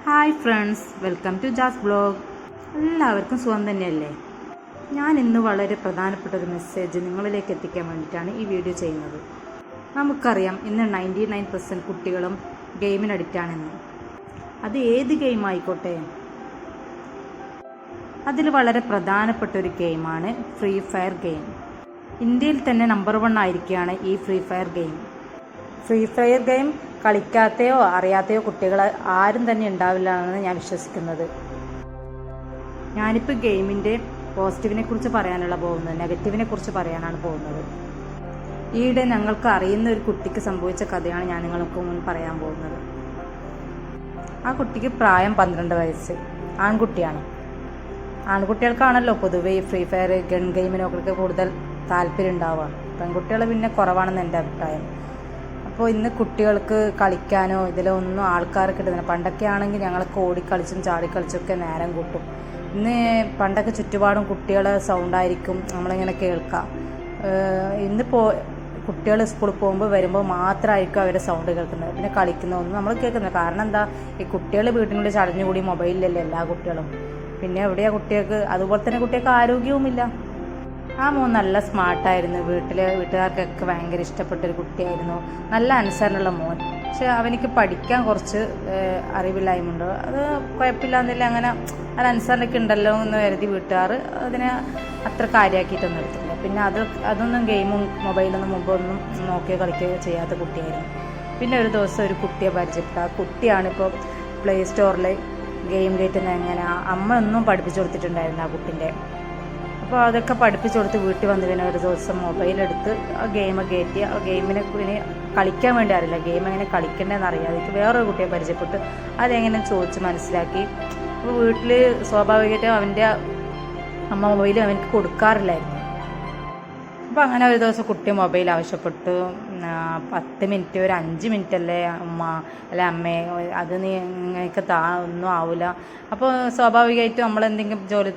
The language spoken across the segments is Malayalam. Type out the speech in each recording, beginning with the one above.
ഹായ് ഫ്രണ്ട്സ്, വെൽക്കം ടു ജാസ് ബ്ലോഗ്. എല്ലാവർക്കും സുഖം തന്നെയല്ലേ? ഞാൻ ഇന്ന് വളരെ പ്രധാനപ്പെട്ട ഒരു മെസ്സേജ് നിങ്ങളിലേക്ക് എത്തിക്കാൻ വേണ്ടിയിട്ടാണ് ഈ വീഡിയോ ചെയ്യുന്നത്. നമുക്കറിയാം, ഇന്ന് 99% കുട്ടികളും ഗെയിമിന് അഡിക്റ്റാണെന്ന്. അത് ഏത് ഗെയിം ആയിക്കോട്ടെ. അതിൽ വളരെ പ്രധാനപ്പെട്ട ഒരു ഗെയിമാണ് ഫ്രീ ഫയർ ഗെയിം. ഇന്ത്യയിൽ തന്നെ നമ്പർ 1 ആയിരിക്കുകയാണ് ഈ free fire game. Free fire game കളിക്കാത്തയോ അറിയാത്തയോ കുട്ടികൾ ആരും തന്നെ ഉണ്ടാവില്ല എന്നാണ് ഞാൻ വിശ്വസിക്കുന്നത്. ഞാനിപ്പോൾ ഗെയിമിൻ്റെ പോസിറ്റീവിനെ കുറിച്ച് പറയാനുള്ള പോകുന്നത്, നെഗറ്റീവിനെ കുറിച്ച് പറയാനാണ് പോകുന്നത്. ഈയിടെ ഞങ്ങൾക്ക് അറിയുന്ന ഒരു കുട്ടിക്ക് സംഭവിച്ച കഥയാണ് ഞാൻ നിങ്ങൾക്ക് മുന്നിൽ പറയാൻ പോകുന്നത്. ആ കുട്ടിക്ക് പ്രായം 12 വയസ്സ്, ആൺകുട്ടിയാണ്. ആൺകുട്ടികൾക്കാണല്ലോ പൊതുവെ ഈ ഫ്രീ ഫയർ ഗൺ ഗെയിമിനൊക്കെ കൂടുതൽ താല്പര്യം ഉണ്ടാവുക. പെൺകുട്ടികൾ പിന്നെ കുറവാണെന്ന് എൻ്റെ അഭിപ്രായം. അപ്പോൾ ഇന്ന് കുട്ടികൾക്ക് കളിക്കാനോ ഇതിലൊന്നും ആൾക്കാർ കിട്ടുന്നില്ല. പണ്ടൊക്കെ ആണെങ്കിൽ ഞങ്ങളൊക്കെ ഓടിക്കളിച്ചും ചാടിക്കളിച്ചൊക്കെ നേരം കൂട്ടും. ഇന്ന് പണ്ടൊക്കെ ചുറ്റുപാടും കുട്ടികളെ സൗണ്ടായിരിക്കും നമ്മളിങ്ങനെ കേൾക്കാം. ഇന്നിപ്പോൾ കുട്ടികൾ സ്കൂളിൽ പോകുമ്പോൾ വരുമ്പോൾ മാത്രമായിരിക്കും അവരുടെ സൗണ്ട് കേൾക്കുന്നത്. പിന്നെ കളിക്കുന്നതൊന്നും നമ്മൾ കേൾക്കുന്നില്ല. കാരണം എന്താ, ഈ കുട്ടികൾ വീട്ടിനുള്ളിൽ ചടഞ്ഞുകൂടി മൊബൈലിലല്ലേ എല്ലാ കുട്ടികളും. പിന്നെ എവിടെയാണ് കുട്ടികൾക്ക്? അതുപോലെ തന്നെ കുട്ടികൾക്ക് ആരോഗ്യവുമില്ല. ആ മോൻ നല്ല സ്മാർട്ടായിരുന്നു. വീട്ടുകാർക്കൊക്കെ ഭയങ്കര ഇഷ്ടപ്പെട്ടൊരു കുട്ടിയായിരുന്നു. നല്ല അനുസരണമുള്ള മോൻ. പക്ഷെ അവനിക്ക് പഠിക്കാൻ കുറച്ച് അറിവില്ലായ്മയുണ്ട്. അത് കുഴപ്പമില്ലാന്നില്ല. അങ്ങനെ അത് അനുസരണയൊക്കെ ഉണ്ടല്ലോ എന്ന് കരുതി വീട്ടുകാർ അതിനെ അത്ര കാര്യമാക്കിയിട്ടൊന്നും എടുത്തില്ല. പിന്നെ അതൊന്നും ഗെയിമും മൊബൈലൊന്നും മുമ്പൊന്നും നോക്കിയോ കളിക്കുകയോ ചെയ്യാത്ത കുട്ടിയായിരുന്നു. പിന്നെ ഒരു ദിവസം ഒരു കുട്ടിയെ പരിചയപ്പെട്ടു. ആ കുട്ടിയാണിപ്പോൾ പ്ലേ സ്റ്റോറിൽ ഗെയിം കയറ്റുന്നത് എങ്ങനെ അമ്മ ഒന്നും പഠിപ്പിച്ചു കൊടുത്തിട്ടുണ്ടായിരുന്നു ആ കുട്ടിൻ്റെ. അപ്പോൾ അതൊക്കെ പഠിപ്പിച്ചു കൊടുത്ത് വീട്ടിൽ വന്ന് പിന്നെ ഒരു ദിവസം മൊബൈലെടുത്ത് ആ ഗെയിം കയറ്റി ആ ഗെയിമിനെ പിന്നെ കളിക്കാൻ വേണ്ടി അറിയില്ല, ഗെയിം എങ്ങനെ കളിക്കേണ്ടതെന്ന് അറിയാതെ വേറൊരു കുട്ടിയെ പരിചയപ്പെട്ട് അതെങ്ങനെ ചോദിച്ച് മനസ്സിലാക്കി. അപ്പോൾ വീട്ടിൽ സ്വാഭാവികമായിട്ടും അവൻ്റെ അമ്മ മൊബൈൽ അവനക്ക് കൊടുക്കാറില്ലായിരുന്നു. അപ്പോൾ അങ്ങനെ ഒരു ദിവസം കുട്ടി മൊബൈൽ ആവശ്യപ്പെട്ടു. 10 മിനിറ്റ് ഒരു 5 മിനിറ്റ് അല്ലേ അമ്മ, അല്ലെ അമ്മേ, അത് നീ ഇങ്ങനെയൊക്കെ ഒന്നും ആവില്ല. അപ്പോൾ സ്വാഭാവികമായിട്ടും നമ്മളെന്തെങ്കിലും ജോലി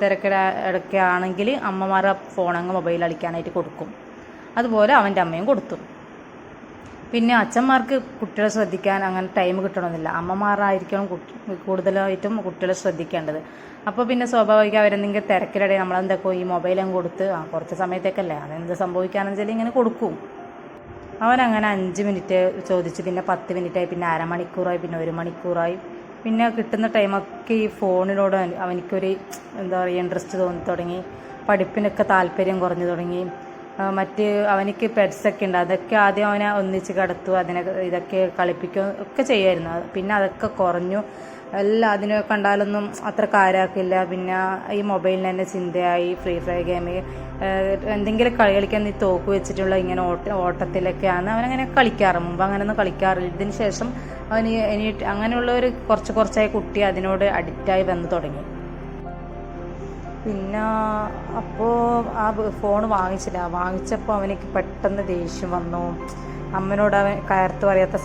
ഇടയ്ക്കാണെങ്കിൽ അമ്മമാർ ഫോണങ്ങ് മൊബൈൽ കളിക്കാനായിട്ട് കൊടുക്കും. അതുപോലെ അവൻ്റെ അമ്മയും കൊടുത്തു. പിന്നെ അച്ഛന്മാർക്ക് കുട്ടികളെ ശ്രദ്ധിക്കാൻ അങ്ങനെ ടൈം കിട്ടണമെന്നില്ല. അമ്മമാരായിരിക്കണം കൂടുതലായിട്ടും കുട്ടികളെ ശ്രദ്ധിക്കേണ്ടത്. അപ്പോൾ പിന്നെ സ്വാഭാവികം അവരെന്തെങ്കിലും തിരക്കിലിടെ നമ്മളെന്തൊക്കെ ഈ മൊബൈലും കൊടുത്ത് കുറച്ച് സമയത്തേക്കല്ലേ അതെന്ത് സംഭവിക്കാണെന്ന് വെച്ചാൽ ഇങ്ങനെ കൊടുക്കും. അവനങ്ങനെ 5 മിനിറ്റ് ചോദിച്ചു, പിന്നെ 10 മിനിറ്റായി, പിന്നെ അരമണിക്കൂറായി, പിന്നെ 1 മണിക്കൂറായി. പിന്നെ കിട്ടുന്ന ടൈമൊക്കെ ഈ ഫോണിനോട് അവനിക്കൊരു എന്താ പറയുക ഇൻട്രസ്റ്റ് തോന്നി തുടങ്ങി. പഠിപ്പിനൊക്കെ താല്പര്യം കുറഞ്ഞു തുടങ്ങി. അവനിക്ക് പെറ്റ്സൊക്കെ ഉണ്ട്. അതൊക്കെ ആദ്യം അവനെ ഒന്നിച്ച് കിടത്തുക, ഇതൊക്കെ കളിപ്പിക്കുക ഒക്കെ ചെയ്യായിരുന്നു. പിന്നെ അതൊക്കെ കുറഞ്ഞു. എല്ലാം അതിനെ കണ്ടാലൊന്നും അത്ര കാര്യമാക്കില്ല. പിന്നെ ഈ മൊബൈലിന് തന്നെ ചിന്തയായി. ഫ്രീ ഫയർ ഗെയിം എന്തെങ്കിലും കളിക്കാൻ നീ തോക്ക് വെച്ചിട്ടുള്ള ഇങ്ങനെ ഓട്ടത്തിലൊക്കെയാണ് അവനങ്ങനെ കളിക്കാറ്. മുമ്പ് അങ്ങനെയൊന്നും കളിക്കാറില്ല. ഇതിന് ശേഷം അവന് അങ്ങനെയുള്ള ഒരു കുറച്ചായി കുട്ടി അതിനോട് അഡിക്റ്റായി വന്നു തുടങ്ങി. പിന്നെ അപ്പോൾ ആ ഫോൺ വാങ്ങിച്ചപ്പോൾ അവനിക്ക് പെട്ടെന്ന് ദേഷ്യം വന്നു. അമ്മനോട് അവൻ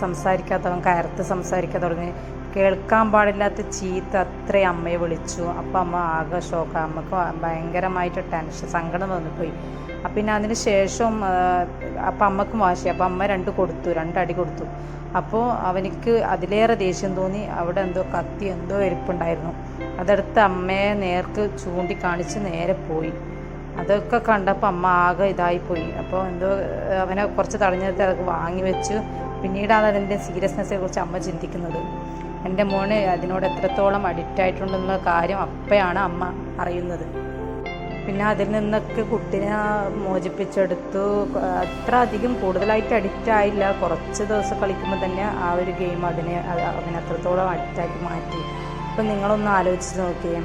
സംസാരിക്കാത്തവൻ കയർത്ത് സംസാരിക്കാൻ തുടങ്ങി. കേൾക്കാൻ പാടില്ലാത്ത ചീത്ത അത്രയും അമ്മയെ വിളിച്ചു. അപ്പം അമ്മ ആകെ ഷോക്ക്. അമ്മക്ക് ഭയങ്കരമായിട്ട് ടെൻഷൻ, സങ്കടം വന്നുപോയി. പിന്നെ അതിന് ശേഷം അപ്പം അമ്മക്കും വാശി. അപ്പം അമ്മ 2 അടി കൊടുത്തു. അപ്പോൾ അവനിക്ക് അതിലേറെ ദേഷ്യം തോന്നി. അവിടെ എന്തോ കത്തി എന്തോ എരിപ്പുണ്ടായിരുന്നു. അതെടുത്ത് അമ്മയെ നേർക്ക് ചൂണ്ടിക്കാണിച്ച് നേരെ പോയി. അതൊക്കെ കണ്ടപ്പോൾ അമ്മ ആകെ ഇതായിപ്പോയി. അപ്പോൾ എന്തോ അവനെ കുറച്ച് തടഞ്ഞിട്ട് അതൊക്കെ വാങ്ങി വെച്ചു. പിന്നീടാണ് അതിൻ്റെ സീരിയസ്നെസ്സിനെ കുറിച്ച് അമ്മ ചിന്തിക്കുന്നത്. എൻ്റെ മോന് അതിനോട് എത്രത്തോളം അഡിക്റ്റ് ആയിട്ടുണ്ടെന്നുള്ള കാര്യം അപ്പോഴാണ് അമ്മ അറിയുന്നത്. പിന്നെ അതിൽ നിന്നൊക്കെ കുട്ടിനെ മോചിപ്പിച്ചെടുത്തു. അത്ര അധികം കൂടുതലായിട്ട് അഡിക്റ്റ് ആയില്ല. കുറച്ച് ദിവസം കളിക്കുമ്പോൾ തന്നെ ആ ഒരു ഗെയിം അവനെ അത്രത്തോളം അഡിക്റ്റാക്കി മാറ്റി. അപ്പം നിങ്ങളൊന്ന് ആലോചിച്ച് നോക്കിയേ.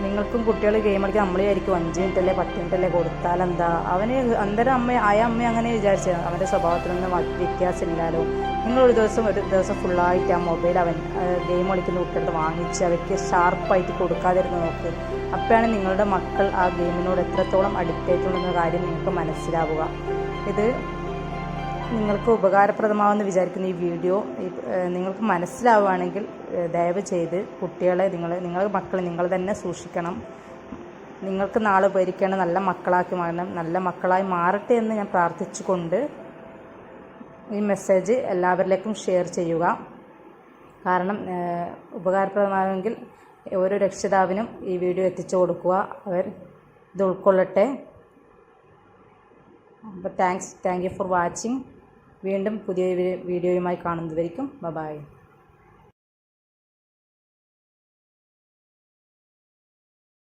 നിങ്ങൾക്കും കുട്ടികൾ ഗെയിം കളിക്കാൻ നമ്മൾ വിചാരിക്കും 5 മിനിറ്റ് അല്ലേ 10 മിനിറ്റ് അല്ലേ കൊടുത്താലെന്താ. അവന് അന്നേരം അമ്മ അങ്ങനെ വിചാരിച്ചത്. അവൻ്റെ സ്വഭാവത്തിലൊന്നും വ്യത്യാസമില്ലല്ലോ. നിങ്ങളൊരു ദിവസം ഫുള്ളായിട്ട് ആ മൊബൈൽ ഗെയിം കളിക്കുന്ന കുട്ടികളുടെ വാങ്ങിച്ച് അവയ്ക്ക് ഷാർപ്പായിട്ട് കൊടുക്കാതിരുന്ന് നോക്ക്. അപ്പോഴാണ് നിങ്ങളുടെ മക്കൾ ആ ഗെയിമിനോട് എത്രത്തോളം അഡിക്റ്റ് ആയിട്ടുണ്ടെന്ന കാര്യം നിങ്ങൾക്ക് മനസ്സിലാവുക. ഇത് നിങ്ങൾക്ക് ഉപകാരപ്രദമാവെന്ന് വിചാരിക്കുന്ന ഈ വീഡിയോ നിങ്ങൾക്ക് മനസ്സിലാവുകയാണെങ്കിൽ ദയവ് ചെയ്ത് കുട്ടികളെ നിങ്ങളുടെ മക്കളെ നിങ്ങൾ തന്നെ സൂക്ഷിക്കണം. നിങ്ങൾക്ക് നാളെ ഉപകരിക്കേണ്ട നല്ല മക്കളാക്കി മാറണം. നല്ല മക്കളായി മാറട്ടെ എന്ന് ഞാൻ പ്രാർത്ഥിച്ചുകൊണ്ട് ഈ മെസ്സേജ് എല്ലാവരിലേക്കും ഷെയർ ചെയ്യുക. കാരണം ഉപകാരപ്രദമാണെങ്കിൽ ഓരോ രക്ഷിതാവിനും ഈ വീഡിയോ എത്തിച്ചു കൊടുക്കുക, അവർ ഇത് ഉൾക്കൊള്ളട്ടെ. അപ്പോൾ താങ്ക് യു ഫോർ വാച്ചിങ്. വീണ്ടും പുതിയ വീഡിയോയുമായി കാണുന്നതുവരെയും ബൈ.